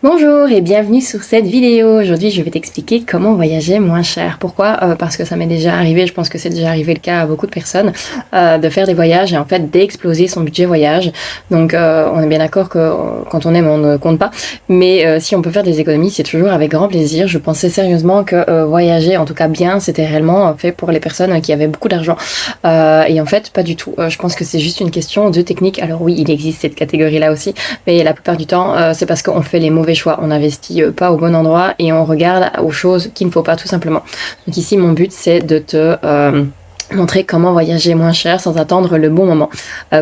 Bonjour et bienvenue sur cette vidéo. Aujourd'hui, je vais t'expliquer comment voyager moins cher. Pourquoi? Parce que ça m'est déjà arrivé, je pense que c'est déjà arrivé le cas à beaucoup de personnes, de faire des voyages et en fait d'exploser son budget voyage. Donc on est bien d'accord que quand on aime, on ne compte pas. Mais si on peut faire des économies, c'est toujours avec grand plaisir. Je pensais sérieusement que voyager, en tout cas bien, c'était réellement fait pour les personnes qui avaient beaucoup d'argent. Et en fait, pas du tout. Je pense que c'est juste une question de technique. Alors oui, il existe cette catégorie-là aussi, mais la plupart du temps, c'est parce qu'on fait les mauvais choix, on n'investit pas au bon endroit et on regarde aux choses qu'il ne faut pas tout simplement. Donc ici mon but c'est de te montrer comment voyager moins cher sans attendre le bon moment.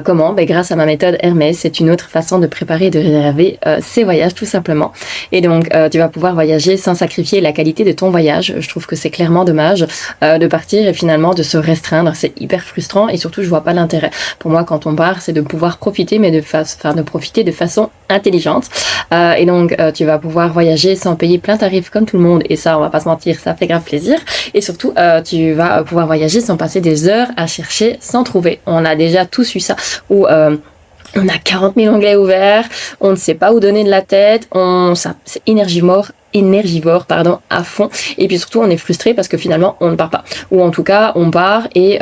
Comment? Grâce à ma méthode Hermès, c'est une autre façon de préparer et de réserver ses voyages tout simplement. Et donc tu vas pouvoir voyager sans sacrifier la qualité de ton voyage. Je trouve que c'est clairement dommage de partir et finalement de se restreindre. C'est hyper frustrant et surtout je vois pas l'intérêt. Pour moi quand on part c'est de pouvoir profiter mais de profiter de façon intelligente. Et donc tu vas pouvoir voyager sans payer plein tarif comme tout le monde et ça on va pas se mentir, ça fait grave plaisir. Et surtout tu vas pouvoir voyager sans passer des heures à chercher sans trouver. On a déjà tous eu ça où on a 40 000 onglets ouverts, on ne sait pas où donner de la tête, c'est énergivore à fond, et puis surtout on est frustré parce que finalement on ne part pas, ou en tout cas on part et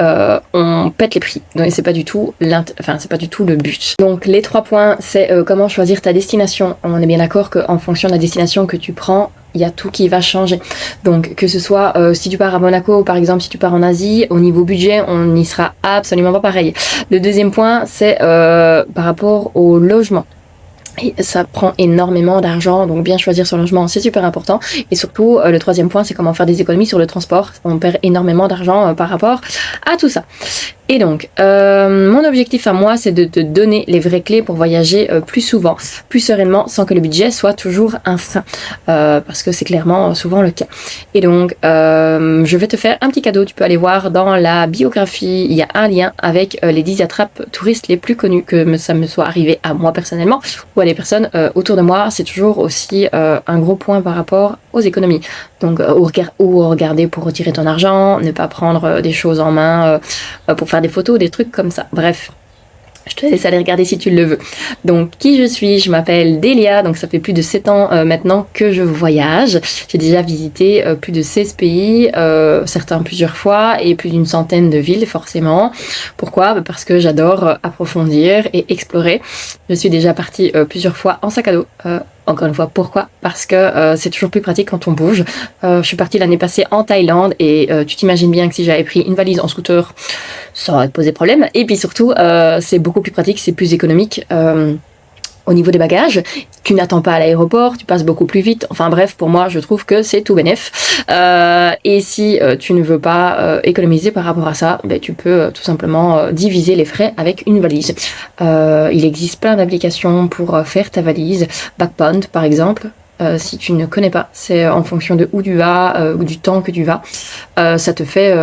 on pète les prix. Donc c'est pas du tout le but. Donc les 3 points, c'est comment choisir ta destination. On est bien d'accord qu'en fonction de la destination que tu prends, il y a tout qui va changer. Donc que ce soit si tu pars à Monaco par exemple, si tu pars en Asie, au niveau budget on n'y sera absolument pas pareil. Le deuxième point c'est par rapport au logement. Et ça prend énormément d'argent, donc bien choisir son logement, c'est super important. Et surtout, le troisième point, c'est comment faire des économies sur le transport. On perd énormément d'argent par rapport à tout ça. Et donc, mon objectif à moi, c'est de te donner les vraies clés pour voyager plus souvent, plus sereinement, sans que le budget soit toujours un frein. Parce que c'est clairement souvent le cas. Et donc, je vais te faire un petit cadeau. Tu peux aller voir dans la biographie, il y a un lien avec les 10 attrapes touristes les plus connues, que ça me soit arrivé à moi personnellement, ou à des personnes autour de moi. C'est toujours aussi un gros point par rapport aux économies. Donc, ou regarder pour retirer ton argent, ne pas prendre des choses en main pour faire des photos, des trucs comme ça. Bref, je te laisse aller regarder si tu le veux. Donc, qui je suis? Je m'appelle Delia, donc ça fait plus de 7 ans maintenant que je voyage. J'ai déjà visité plus de 16 pays, certains plusieurs fois, et plus d'une centaine de villes, forcément. Pourquoi? Parce que j'adore approfondir et explorer. Je suis déjà partie plusieurs fois en sac à dos. Encore une fois, pourquoi? Parce que c'est toujours plus pratique quand on bouge. Je suis partie l'année passée en Thaïlande et tu t'imagines bien que si j'avais pris une valise en scooter, ça aurait posé problème. Et puis surtout, c'est beaucoup plus pratique, c'est plus économique. Au niveau des bagages, tu n'attends pas à l'aéroport, tu passes beaucoup plus vite. Enfin bref, pour moi, je trouve que c'est tout bénef. Et si tu ne veux pas économiser par rapport à ça, tu peux tout simplement diviser les frais avec une valise. Il existe plein d'applications pour faire ta valise. Backpond, par exemple. Si tu ne connais pas, c'est en fonction de où tu vas ou du temps que tu vas, ça te fait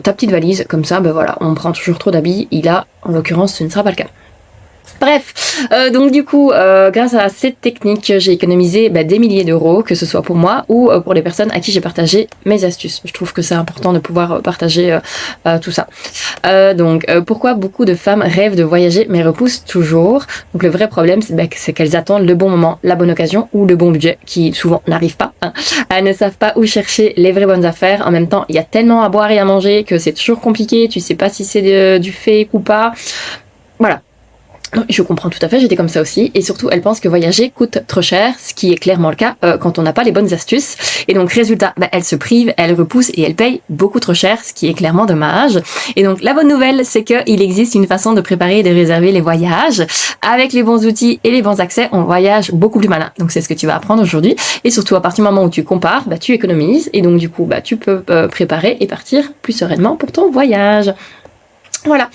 ta petite valise. Comme ça, voilà, on prend toujours trop d'habits. En l'occurrence, ce ne sera pas le cas. Bref, donc du coup, grâce à cette technique, j'ai économisé des milliers d'euros, que ce soit pour moi ou pour les personnes à qui j'ai partagé mes astuces. Je trouve que c'est important de pouvoir partager tout ça. Donc, pourquoi beaucoup de femmes rêvent de voyager mais repoussent toujours? Donc le vrai problème, c'est qu'elles attendent le bon moment, la bonne occasion ou le bon budget, qui souvent n'arrive pas. Elles ne savent pas où chercher les vraies bonnes affaires. En même temps, il y a tellement à boire et à manger que c'est toujours compliqué. Tu sais pas si c'est du fake ou pas. Voilà. Je comprends tout à fait, j'étais comme ça aussi. Et surtout, elles pensent que voyager coûte trop cher, ce qui est clairement le cas quand on n'a pas les bonnes astuces. Et donc, résultat, elles se privent, elles repoussent et elles payent beaucoup trop cher, ce qui est clairement dommage. Et donc, la bonne nouvelle, c'est qu'il existe une façon de préparer et de réserver les voyages. Avec les bons outils et les bons accès, on voyage beaucoup plus malin. Donc, c'est ce que tu vas apprendre aujourd'hui. Et surtout, à partir du moment où tu compares, tu économises. Et donc, du coup, tu peux préparer et partir plus sereinement pour ton voyage. Voilà,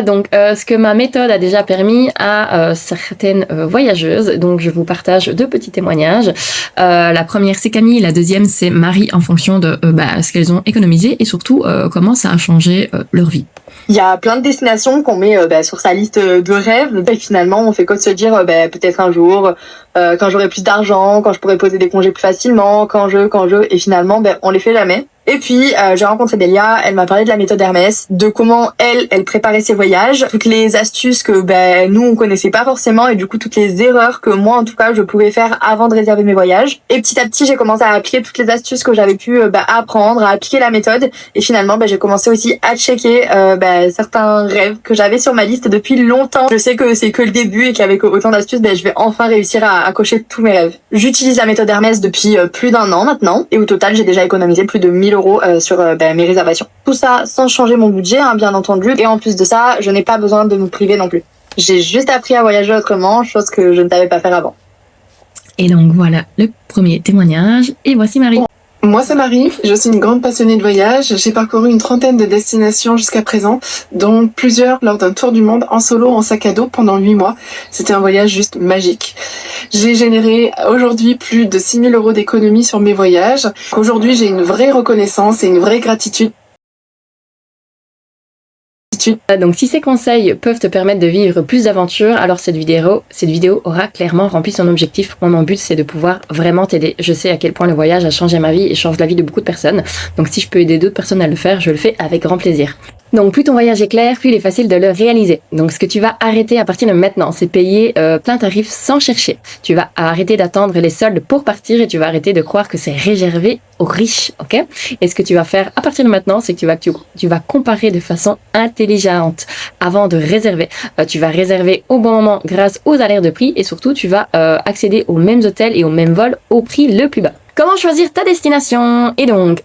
donc ce que ma méthode a déjà permis à certaines voyageuses, donc je vous partage 2 petits témoignages. La première c'est Camille, la deuxième c'est Marie, en fonction de ce qu'elles ont économisé et surtout comment ça a changé leur vie. Il y a plein de destinations qu'on met sur sa liste de rêves. Et finalement, on fait quoi de se dire peut-être un jour, quand j'aurai plus d'argent, quand je pourrai poser des congés plus facilement, quand je... Et finalement, on les fait jamais. Et puis j'ai rencontré Delia, elle m'a parlé de la méthode Hermès, de comment elle préparait ses voyages, toutes les astuces que nous on connaissait pas forcément et du coup toutes les erreurs que moi en tout cas je pouvais faire avant de réserver mes voyages. Et petit à petit j'ai commencé à appliquer toutes les astuces que j'avais pu apprendre, à appliquer la méthode et finalement j'ai commencé aussi à checker certains rêves que j'avais sur ma liste depuis longtemps. Je sais que c'est que le début et qu'avec autant d'astuces je vais enfin réussir à cocher tous mes rêves. J'utilise la méthode Hermès depuis plus d'1 an maintenant et au total j'ai déjà économisé plus de 1 000 € sur mes réservations. Tout ça sans changer mon budget bien entendu et en plus de ça je n'ai pas besoin de me priver non plus. J'ai juste appris à voyager autrement, chose que je ne savais pas faire avant. Et donc voilà le premier témoignage et voici Marie. Moi, c'est Marie, je suis une grande passionnée de voyage. J'ai parcouru une trentaine de destinations jusqu'à présent, dont plusieurs lors d'un tour du monde en solo, en sac à dos pendant 8 mois. C'était un voyage juste magique. J'ai généré aujourd'hui plus de 6 000 € d'économies sur mes voyages. Aujourd'hui, j'ai une vraie reconnaissance et une vraie gratitude. Donc si ces conseils peuvent te permettre de vivre plus d'aventures, alors cette vidéo aura clairement rempli son objectif. Moi, mon but, c'est de pouvoir vraiment t'aider. Je sais à quel point le voyage a changé ma vie et change la vie de beaucoup de personnes. Donc si je peux aider d'autres personnes à le faire, je le fais avec grand plaisir. Donc plus ton voyage est clair, plus il est facile de le réaliser. Donc ce que tu vas arrêter à partir de maintenant, c'est payer plein tarif sans chercher. Tu vas arrêter d'attendre les soldes pour partir et tu vas arrêter de croire que c'est réservé aux riches, ok? Et ce que tu vas faire à partir de maintenant, c'est que tu vas comparer de façon intelligente avant de réserver. Tu vas réserver au bon moment grâce aux alertes de prix et surtout tu vas accéder aux mêmes hôtels et aux mêmes vols au prix le plus bas. Comment choisir ta destination? Et donc,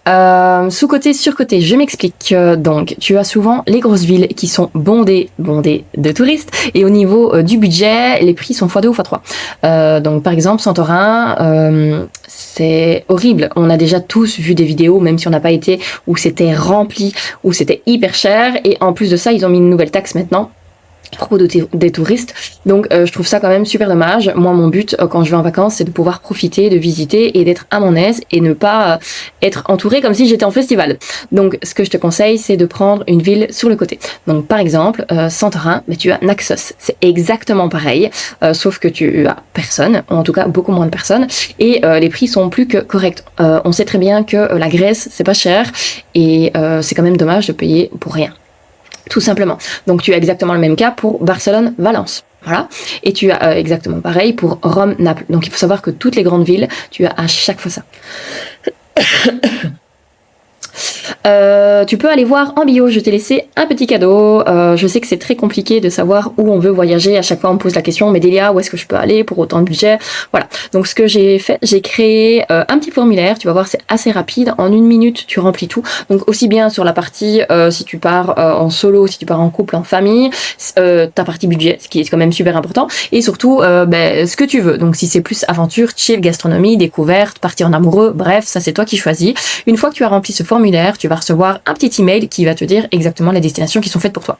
sous-côté, sur-côté, je m'explique. Donc, tu as souvent les grosses villes qui sont bondées de touristes. Et au niveau du budget, les prix sont x2 ou x3. Donc, par exemple, Santorin, c'est horrible. On a déjà tous vu des vidéos, même si on n'a pas été, où c'était rempli, où c'était hyper cher. Et en plus de ça, ils ont mis une nouvelle taxe maintenant à propos des touristes. Donc je trouve ça quand même super dommage. Moi, mon but quand je vais en vacances, c'est de pouvoir profiter, de visiter et d'être à mon aise et ne pas être entourée comme si j'étais en festival. Donc ce que je te conseille, c'est de prendre une ville sur le côté. Donc par exemple, Santorin, mais tu as Naxos. C'est exactement pareil, sauf que tu as personne, en tout cas beaucoup moins de personnes, et les prix sont plus que corrects. On sait très bien que la Grèce, c'est pas cher, et c'est quand même dommage de payer pour rien. Tout simplement. Donc tu as exactement le même cas pour Barcelone, Valence. Voilà. Et tu as exactement pareil pour Rome, Naples. Donc il faut savoir que toutes les grandes villes, tu as à chaque fois ça. Tu peux aller voir en bio, je t'ai laissé un petit cadeau. Je sais que c'est très compliqué de savoir où on veut voyager. À chaque fois on me pose la question, mais Delia, où est-ce que je peux aller pour autant de budget? Voilà. Donc ce que j'ai fait, j'ai créé un petit formulaire. Tu vas voir, c'est assez rapide. En 1 minute, tu remplis tout. Donc aussi bien sur la partie si tu pars en solo, si tu pars en couple, en famille, ta partie budget, ce qui est quand même super important. Et surtout, ce que tu veux. Donc si c'est plus aventure, chill, gastronomie, découverte, partir en amoureux, bref, ça c'est toi qui choisis. Une fois que tu as rempli ce formulaire, tu vas recevoir un petit email qui va te dire exactement les destinations qui sont faites pour toi.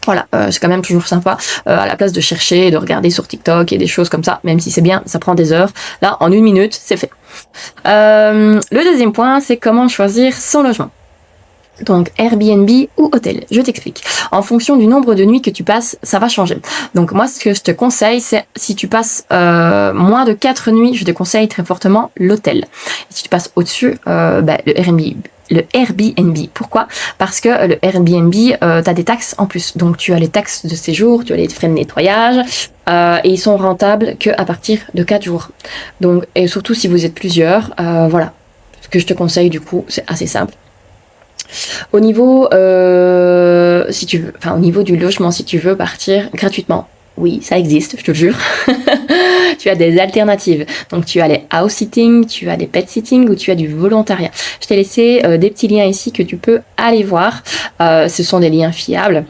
Voilà, c'est quand même toujours sympa à la place de chercher et de regarder sur TikTok et des choses comme ça, même si c'est bien, ça prend des heures. Là, en 1 minute, c'est fait. Le deuxième point, c'est comment choisir son logement. Donc Airbnb ou hôtel, je t'explique. En fonction du nombre de nuits que tu passes, ça va changer. Donc moi, ce que je te conseille, c'est si tu passes moins de 4 nuits, je te conseille très fortement l'hôtel. Si tu passes au-dessus, le Airbnb. Pourquoi? Parce que le Airbnb, tu as des taxes en plus. Donc tu as les taxes de séjour, tu as les frais de nettoyage, et ils sont rentables qu'à partir de 4 jours. Donc, et surtout si vous êtes plusieurs, voilà. Ce que je te conseille du coup, c'est assez simple. Au niveau, au niveau du logement, si tu veux partir gratuitement, oui, ça existe, je te le jure. Tu as des alternatives. Donc, tu as les house sitting, tu as des pet sitting ou tu as du volontariat. Je t'ai laissé des petits liens ici que tu peux aller voir. Ce sont des liens fiables.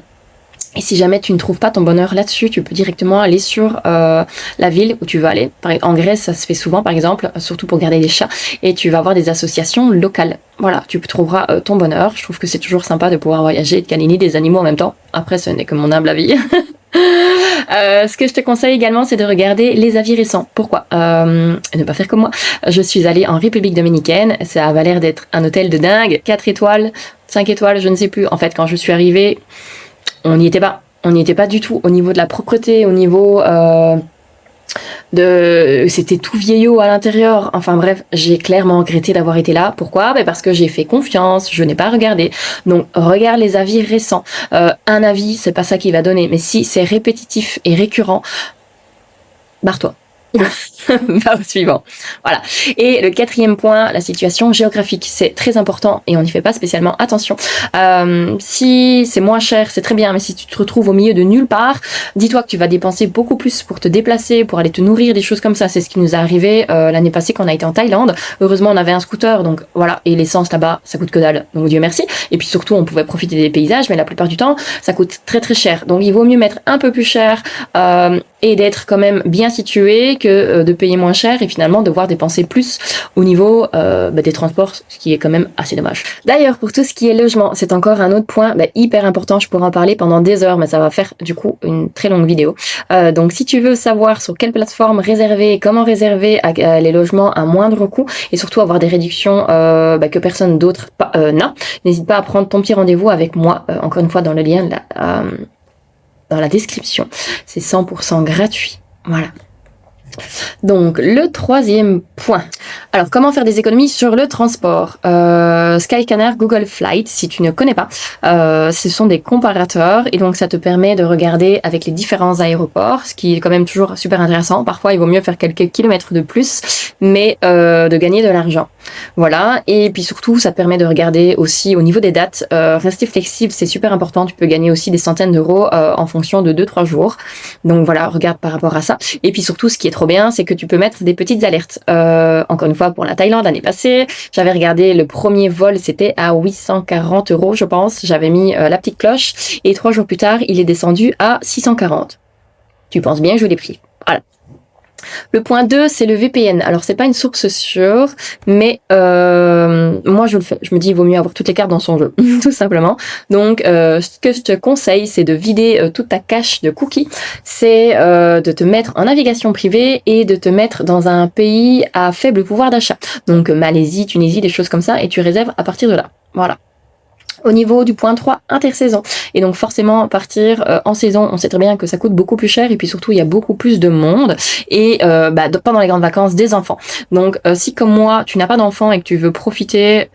Et si jamais tu ne trouves pas ton bonheur là-dessus, tu peux directement aller sur la ville où tu veux aller. En Grèce, ça se fait souvent, par exemple, surtout pour garder des chats. Et tu vas avoir des associations locales. Voilà, tu trouveras ton bonheur. Je trouve que c'est toujours sympa de pouvoir voyager et de câliner des animaux en même temps. Après, ce n'est que mon humble avis. Ce que je te conseille également, c'est de regarder les avis récents. Pourquoi ne pas faire comme moi. Je suis allée en République dominicaine. Ça avait l'air d'être un hôtel de dingue. 4 étoiles, 5 étoiles, je ne sais plus. En fait, quand je suis arrivée, on n'y était pas. On n'y était pas du tout au niveau de la propreté, au niveau C'était tout vieillot à l'intérieur. Enfin bref, j'ai clairement regretté d'avoir été là. Pourquoi? Parce que j'ai fait confiance, je n'ai pas regardé. Donc regarde les avis récents. Un avis, c'est pas ça qui va donner. Mais si c'est répétitif et récurrent, barre-toi. Va au suivant. Voilà. Et le 4e point, la situation géographique. C'est très important et on n'y fait pas spécialement attention. Si c'est moins cher, c'est très bien, mais si tu te retrouves au milieu de nulle part, dis-toi que tu vas dépenser beaucoup plus pour te déplacer, pour aller te nourrir, des choses comme ça. C'est ce qui nous est arrivé l'année passée quand on a été en Thaïlande. Heureusement, on avait un scooter, donc voilà. Et l'essence là-bas, ça coûte que dalle. Donc Dieu merci. Et puis surtout, on pouvait profiter des paysages, mais la plupart du temps, ça coûte très très cher. Donc il vaut mieux mettre un peu plus cher et d'être quand même bien situé que de payer moins cher et finalement devoir dépenser plus au niveau des transports, ce qui est quand même assez dommage. D'ailleurs, pour tout ce qui est logement, c'est encore un autre point hyper important. Je pourrais en parler pendant des heures, mais ça va faire du coup une très longue vidéo. Donc si tu veux savoir sur quelle plateforme réserver et comment réserver les logements à moindre coût et surtout avoir des réductions que personne d'autre n'a, n'hésite pas à prendre ton petit rendez-vous avec moi, encore une fois dans le lien de dans la description. C'est 100% gratuit. Voilà. Donc, le 3e point. Alors, comment faire des économies sur le transport? Skyscanner, Google Flight, si tu ne connais pas, ce sont des comparateurs et donc ça te permet de regarder avec les différents aéroports, ce qui est quand même toujours super intéressant. Parfois, il vaut mieux faire quelques kilomètres de plus, mais de gagner de l'argent. Voilà. Et puis surtout, ça te permet de regarder aussi au niveau des dates. Rester flexible, c'est super important. Tu peux gagner aussi des centaines d'euros en fonction de 2-3 jours. Donc voilà, regarde par rapport à ça. Et puis surtout, ce qui est trop bien, c'est que tu peux mettre des petites alertes. Encore une fois, pour la Thaïlande, l'année passée, j'avais regardé le premier vol, c'était à 840 euros, je pense. J'avais mis la petite cloche et 3 jours plus tard, il est descendu à 640. Tu penses bien, je l'ai pris. Voilà. Le point 2, c'est le VPN. Alors, c'est pas une source sûre, mais moi, je le fais. Je me dis, il vaut mieux avoir toutes les cartes dans son jeu, tout simplement. Donc, ce que je te conseille, c'est de vider toute ta cache de cookies. C'est de te mettre en navigation privée et de te mettre dans un pays à faible pouvoir d'achat. Donc, Malaisie, Tunisie, des choses comme ça, et tu réserves à partir de là. Voilà. Au niveau du point 3, intersaison. Et donc forcément partir en saison, on sait très bien que ça coûte beaucoup plus cher et puis surtout il y a beaucoup plus de monde et pendant les grandes vacances des enfants. Donc si comme moi tu n'as pas d'enfants et que tu veux profiter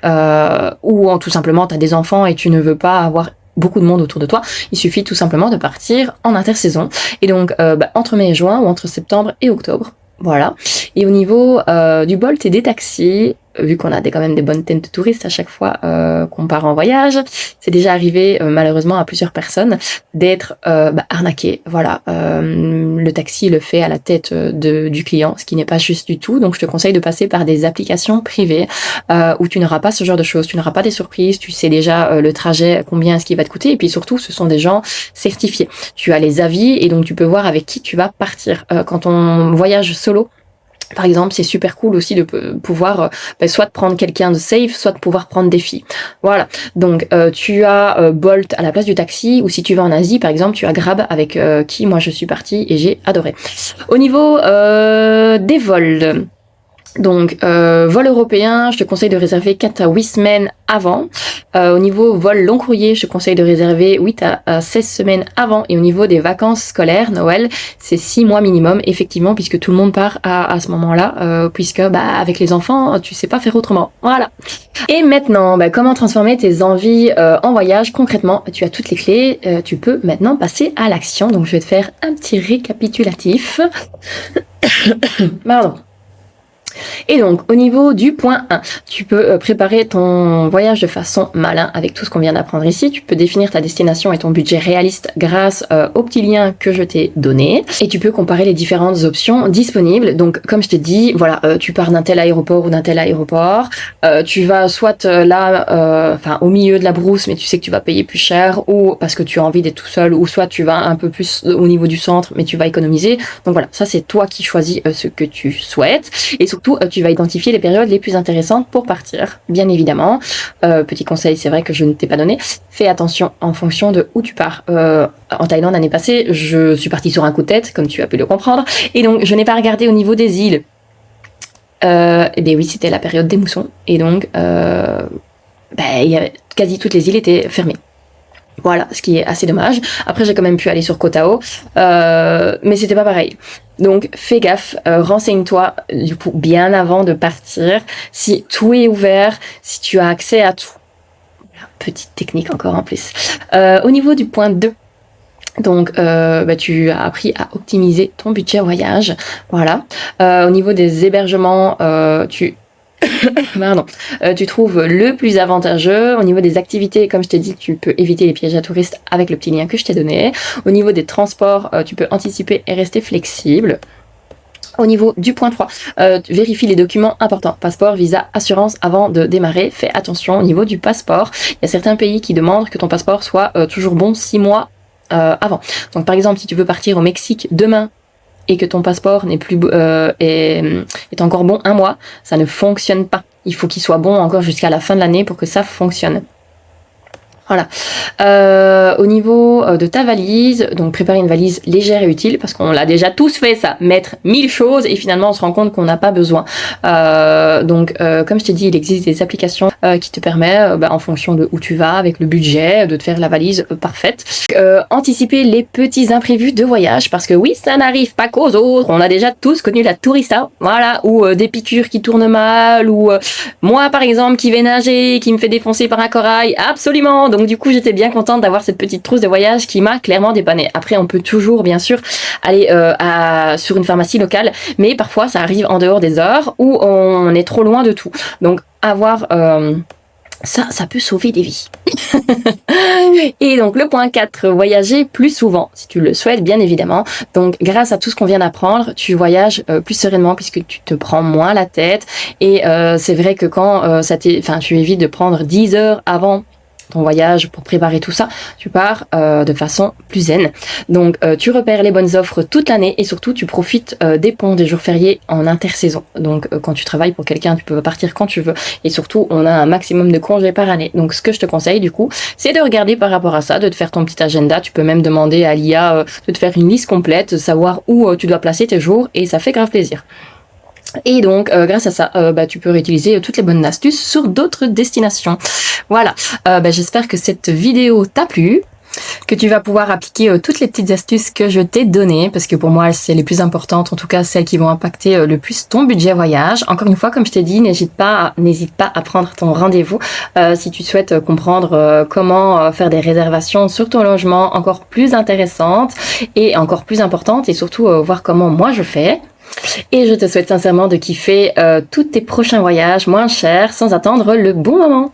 ou tout simplement tu as des enfants et tu ne veux pas avoir beaucoup de monde autour de toi, il suffit tout simplement de partir en intersaison. Et donc entre mai et juin ou entre septembre et octobre. Voilà. Et au niveau du Bolt et des taxis, vu qu'on a quand même des bonnes tentes de touristes à chaque fois qu'on part en voyage, c'est déjà arrivé malheureusement à plusieurs personnes d'être arnaquées. Voilà, le taxi le fait à la tête du client, ce qui n'est pas juste du tout. Donc je te conseille de passer par des applications privées où tu n'auras pas ce genre de choses, tu n'auras pas des surprises, tu sais déjà le trajet, combien est-ce qu'il va te coûter, et puis surtout ce sont des gens certifiés. Tu as les avis et donc tu peux voir avec qui tu vas partir. Quand on voyage solo, par exemple, c'est super cool aussi de pouvoir soit de prendre quelqu'un de safe, soit de pouvoir prendre des filles. Voilà. Donc tu as Bolt à la place du taxi, ou si tu vas en Asie, par exemple, tu as Grab avec qui moi je suis partie et j'ai adoré. Au niveau des vols. Donc, vol européen, je te conseille de réserver 4 à 8 semaines avant. Au niveau vol long courrier, je te conseille de réserver 8 à 16 semaines avant. Et au niveau des vacances scolaires, Noël, c'est 6 mois minimum, effectivement, puisque tout le monde part à ce moment-là, puisque avec les enfants, tu sais pas faire autrement. Voilà. Et maintenant, comment transformer tes envies en voyage concrètement? Tu as toutes les clés, tu peux maintenant passer à l'action. Donc, je vais te faire un petit récapitulatif. Pardon. Et donc, au niveau du point 1, tu peux préparer ton voyage de façon malin avec tout ce qu'on vient d'apprendre ici. Tu peux définir ta destination et ton budget réaliste grâce au petit lien que je t'ai donné. Et tu peux comparer les différentes options disponibles. Donc, comme je t'ai dit, voilà, tu pars d'un tel aéroport ou d'un tel aéroport. Tu vas soit au milieu de la brousse, mais tu sais que tu vas payer plus cher, ou parce que tu as envie d'être tout seul, ou soit tu vas un peu plus au niveau du centre, mais tu vas économiser. Donc voilà, ça c'est toi qui choisis ce que tu souhaites. Et surtout, tu vas identifier les périodes les plus intéressantes pour partir, bien évidemment. Petit conseil, c'est vrai que je ne t'ai pas donné. Fais attention en fonction de où tu pars. En Thaïlande, l'année passée, je suis partie sur un coup de tête, comme tu as pu le comprendre. Et donc, je n'ai pas regardé au niveau des îles. Oui, c'était la période des moussons. Et donc, quasi toutes les îles étaient fermées. Voilà, ce qui est assez dommage. Après, j'ai quand même pu aller sur Kotao, mais c'était pas pareil. Donc, fais gaffe, renseigne-toi du coup bien avant de partir. Si tout est ouvert, si tu as accès à tout. Petite technique encore en plus. Au niveau du point 2, donc tu as appris à optimiser ton budget voyage. Voilà. Au niveau des hébergements, tu trouves le plus avantageux. Au niveau des activités, comme je t'ai dit, tu peux éviter les pièges à touristes avec le petit lien que je t'ai donné. Au niveau des transports, tu peux anticiper et rester flexible. Au niveau du point 3, vérifie les documents importants, passeport, visa, assurance avant de démarrer. Fais attention au niveau du passeport. Il y a certains pays qui demandent que ton passeport soit toujours bon 6 mois avant. Donc par exemple, si tu veux partir au Mexique demain et que ton passeport n'est plus est encore bon 1 mois, ça ne fonctionne pas. Il faut qu'il soit bon encore jusqu'à la fin de l'année pour que ça fonctionne. Voilà. Au niveau de ta valise, donc préparer une valise légère et utile, parce qu'on l'a déjà tous fait ça, mettre 1000 choses et finalement on se rend compte qu'on n'a pas besoin. Comme je t'ai dit, il existe des applications qui te permettent, en fonction de où tu vas, avec le budget, de te faire la valise parfaite. Anticiper les petits imprévus de voyage, parce que oui, ça n'arrive pas qu'aux autres. On a déjà tous connu la tourista, voilà, ou des piqûres qui tournent mal, ou moi par exemple qui vais nager, qui me fait défoncer par un corail, absolument. Donc du coup, j'étais bien contente d'avoir cette petite trousse de voyage qui m'a clairement dépannée. Après, on peut toujours, bien sûr, aller sur une pharmacie locale, mais parfois, ça arrive en dehors des heures où on est trop loin de tout. Donc, avoir ça peut sauver des vies. Et donc, le point 4, voyager plus souvent, si tu le souhaites, bien évidemment. Donc, grâce à tout ce qu'on vient d'apprendre, tu voyages plus sereinement puisque tu te prends moins la tête. Et c'est vrai que quand tu évites de prendre 10 heures avant ton voyage pour préparer tout ça, tu pars de façon plus zen. Donc tu repères les bonnes offres toute l'année et surtout tu profites des ponts, des jours fériés en intersaison. Donc quand tu travailles pour quelqu'un, tu peux partir quand tu veux et surtout on a un maximum de congés par année. Donc ce que je te conseille du coup, c'est de regarder par rapport à ça, de te faire ton petit agenda. Tu peux même demander à l'IA de te faire une liste complète, de savoir où tu dois placer tes jours et ça fait grave plaisir. Et donc, grâce à ça, tu peux réutiliser toutes les bonnes astuces sur d'autres destinations. Voilà, j'espère que cette vidéo t'a plu, que tu vas pouvoir appliquer toutes les petites astuces que je t'ai données, parce que pour moi, c'est les plus importantes, en tout cas celles qui vont impacter le plus ton budget voyage. Encore une fois, comme je t'ai dit, n'hésite pas à prendre ton rendez-vous si tu souhaites comprendre comment faire des réservations sur ton logement encore plus intéressantes et encore plus importantes, et surtout voir comment moi je fais. Et je te souhaite sincèrement de kiffer tous tes prochains voyages moins chers sans attendre le bon moment.